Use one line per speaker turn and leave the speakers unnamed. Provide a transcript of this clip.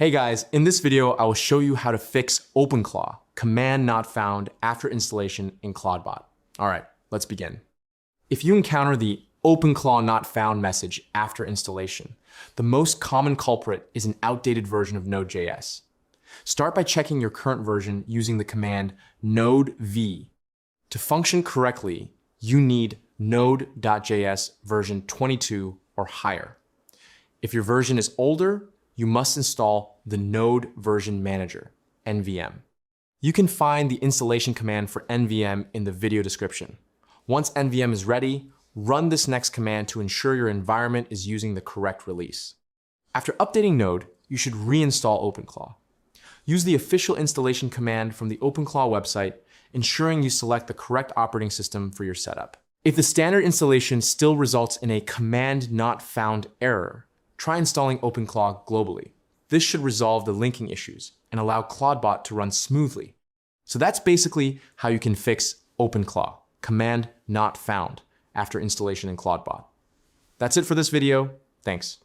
Hey guys, in this video, I will show you how to fix Openclaw, command not found after installation in Clawdbot. All right, let's begin. If you encounter the Openclaw not found message after installation, the most common culprit is an outdated version of Node.js. Start by checking your current version using the command node-v. To function correctly, you need node.js version 22 or higher. If your version is older, you must install the Node Version Manager, NVM. You can find the installation command for NVM in the video description. Once NVM is ready, run this next command to ensure your environment is using the correct release. After updating Node, you should reinstall Openclaw. Use the official installation command from the Openclaw website, ensuring you select the correct operating system for your setup. If the standard installation still results in a command not found error, try installing Openclaw globally. This should resolve the linking issues and allow Clawdbot to run smoothly. So that's basically how you can fix Openclaw, command not found, after installation in Clawdbot. That's it for this video. Thanks.